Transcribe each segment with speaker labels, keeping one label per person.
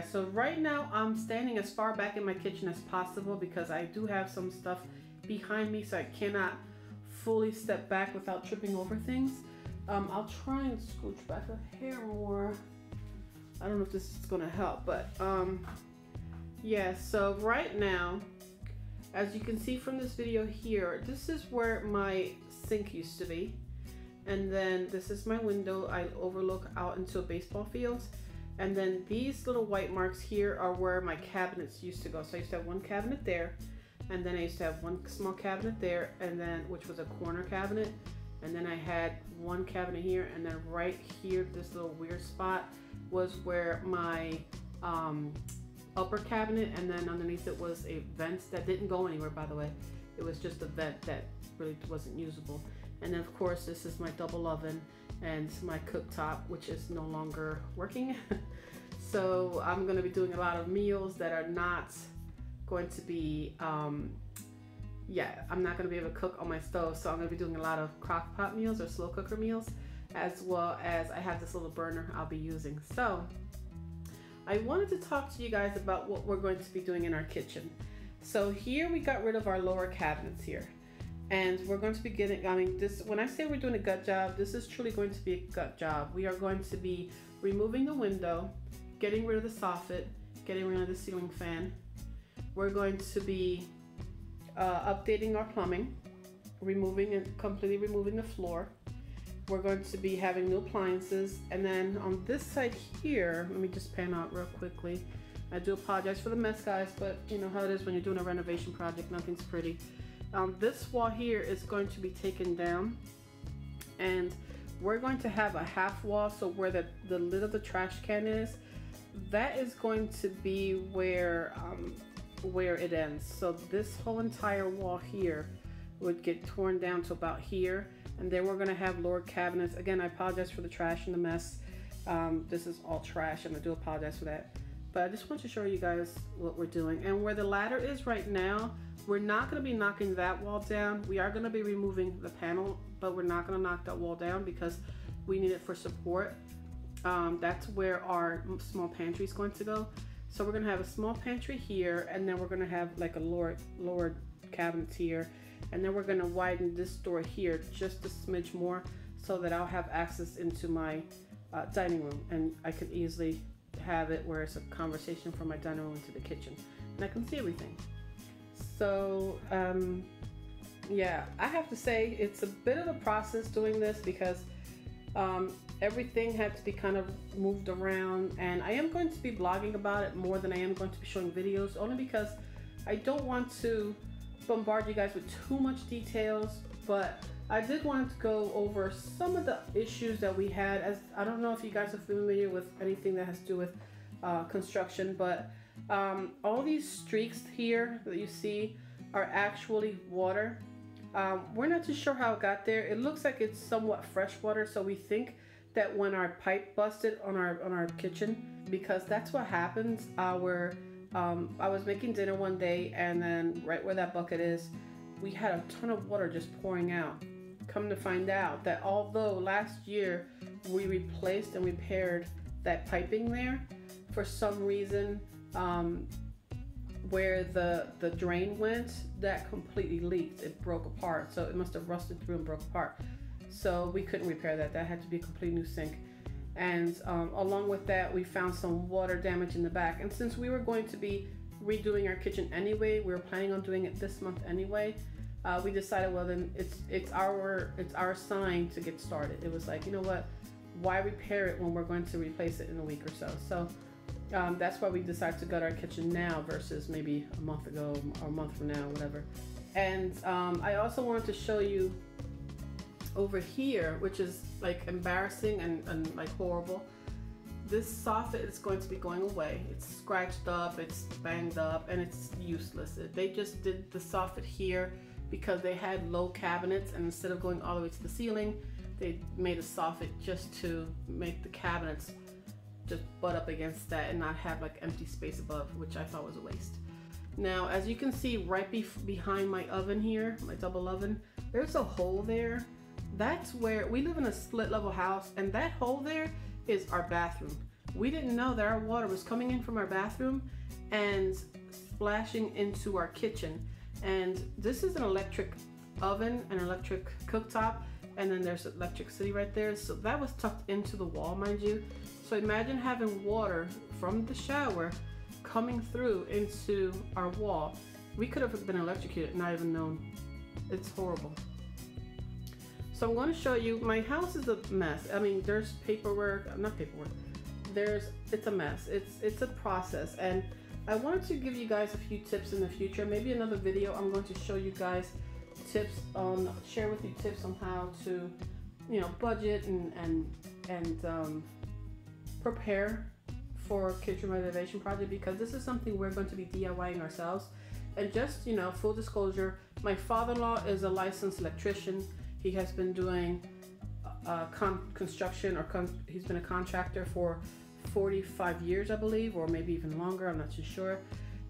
Speaker 1: guys, so right now I'm standing as far back in my kitchen as possible because I do have some stuff behind me, so I cannot fully step back without tripping over things. I'll try and scooch back a hair more. I don't know if this is gonna help, but yeah, so right now, as you can see from this video here, this is where my sink used to be. And then this is my window. I overlook out into a baseball field. And then these little white marks here are where my cabinets used to go. So I used to have one cabinet there, and then I used to have one small cabinet there, and then which was a corner cabinet. And then I had one cabinet here, and then right here, this little weird spot was where my upper cabinet, and then underneath it was a vent that didn't go anywhere, by the way. It was just a vent that really wasn't usable. And then of course this is my double oven and my cooktop, which is no longer working. So I'm going to be doing a lot of meals that are not going to be yeah, I'm not going to be able to cook on my stove, so I'm going to be doing a lot of crock pot meals or slow cooker meals, as well as I have this little burner I'll be using. So I wanted to talk to you guys about what we're going to be doing in our kitchen. So here we got rid of our lower cabinets here. And we're going to be getting, I mean, this, when I say we're doing a gut job, this is truly going to be a gut job. We are going to be removing the window, getting rid of the soffit, getting rid of the ceiling fan. We're going to be updating our plumbing, removing and completely removing the floor. We're going to be having new appliances. And then on this side here, let me just pan out real quickly. I do apologize for the mess, guys, but you know how it is when you're doing a renovation project, nothing's pretty. This wall here is going to be taken down, and we're going to have a half wall, so where the lid of the trash can is, that is going to be where it ends. So this whole entire wall here would get torn down to about here, and then we're going to have lower cabinets. Again, I apologize for the trash and the mess. This is all trash, and I do apologize for that. But I just want to show you guys what we're doing. And where the ladder is right now, we're not going to be knocking that wall down. We are going to be removing the panel, but we're not going to knock that wall down because we need it for support. That's where our small pantry is going to go. So we're going to have a small pantry here, and then we're going to have like a lower cabinets here. And then we're going to widen this door here just a smidge more so that I'll have access into my dining room, and I can easily have it where it's a conversation from my dining room into the kitchen, and I can see everything. So yeah, I have to say it's a bit of a process doing this because everything had to be kind of moved around, and I am going to be blogging about it more than I am going to be showing videos, only because I don't want to bombard you guys with too much details. But I did want to go over some of the issues that we had, as I don't know if you guys are familiar with anything that has to do with construction, but all these streaks here that you see are actually water. We're not too sure how it got there. It looks like it's somewhat fresh water, so we think that when our pipe busted on our kitchen, because that's what happens. I was making dinner one day, and then right where that bucket is, we had a ton of water just pouring out. Come to find out that although last year we replaced and repaired that piping there, for some reason where the drain went, that completely leaked. It broke apart, so it must have rusted through and broke apart. So we couldn't repair that. That had to be a complete new sink. And along with that, we found some water damage in the back. And since we were going to be redoing our kitchen anyway, we were planning on doing it this month anyway, we decided, well, then it's our sign to get started. It was like, you know what, why repair it when we're going to replace it in a week or so? So that's why we decided to gut our kitchen now versus maybe a month ago or a month from now, whatever. And I also wanted to show you over here, which is like embarrassing and like horrible. This soffit is going to be going away. It's scratched up, it's banged up, and it's useless. They just did the soffit here because they had low cabinets, and instead of going all the way to the ceiling, they made a soffit just to make the cabinets just butt up against that and not have like empty space above, which I thought was a waste. Now, as you can see right behind my oven here, my double oven, there's a hole there. That's where we live in a split level house, and that hole there is our bathroom. We didn't know that our water was coming in from our bathroom and splashing into our kitchen. And this is an electric oven, an electric cooktop, and then there's electricity right there. So that was tucked into the wall, mind you. So imagine having water from the shower coming through into our wall. We could have been electrocuted, not even known. It's horrible. So I'm going to show you, my house is a mess. I mean, there's paperwork, not paperwork. It's a mess. It's a process, and I wanted to give you guys a few tips in the future. Maybe another video I'm going to show you guys tips on, share with you tips on how to, you know, budget and prepare for kitchen renovation project, because this is something we're going to be DIYing ourselves. And just, you know, full disclosure, my father-in-law is a licensed electrician. He has been doing construction, or he's been a contractor for 45 years, I believe, or maybe even longer, I'm not too sure.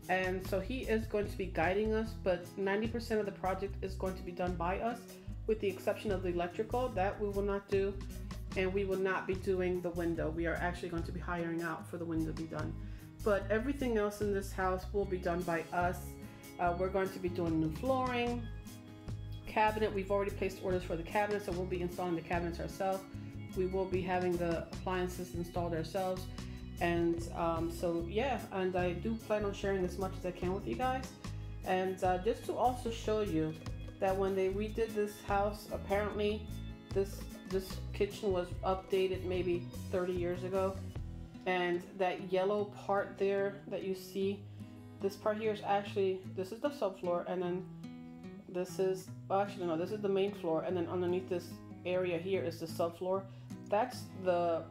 Speaker 1: And so he is going to be guiding us, but 90% of the project is going to be done by us, with the exception of the electrical. That we will not do, and we will not be doing the window. We are actually going to be hiring out for the window to be done. But everything else in this house will be done by us. We're going to be doing new flooring, cabinet. We've already placed orders for the cabinet, so we'll be installing the cabinets ourselves. We will be having the appliances installed ourselves. And so yeah, and I do plan on sharing as much as I can with you guys. And just to also show you that when they redid this house, apparently this kitchen was updated maybe 30 years ago. And that yellow part there that you see, this part here is actually, this is the subfloor, and then this is, well, actually no, this is the main floor, and then underneath this area here is the subfloor. That's the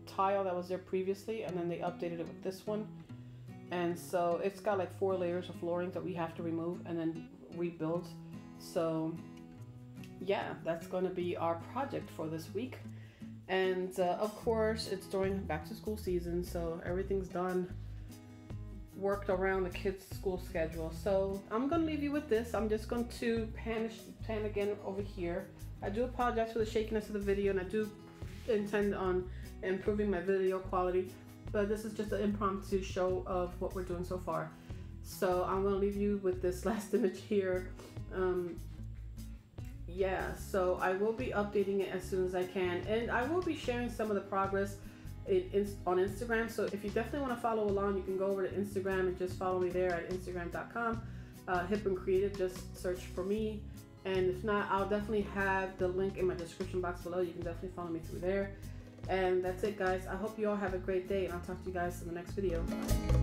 Speaker 1: tile that was there previously, and then they updated it with this one. And so it's got like 4 layers of flooring that we have to remove and then rebuild. So yeah, that's going to be our project for this week. And of course it's during back to school season, so everything's done, worked around the kids' school schedule. So I'm gonna leave you with this. I'm just going to pan again over here. I do apologize for the shakiness of the video, and I do intend on improving my video quality, but this is just an impromptu show of what we're doing so far. So I'm gonna leave you with this last image here. Yeah, so I will be updating it as soon as I can, and I will be sharing some of the progress on Instagram. So if you definitely want to follow along, you can go over to Instagram and just follow me there at instagram.com, hip and creative. Just search for me, and if not, I'll definitely have the link in my description box below. You can definitely follow me through there. And that's it, guys. I hope you all have a great day, and I'll talk to you guys in the next video. Bye.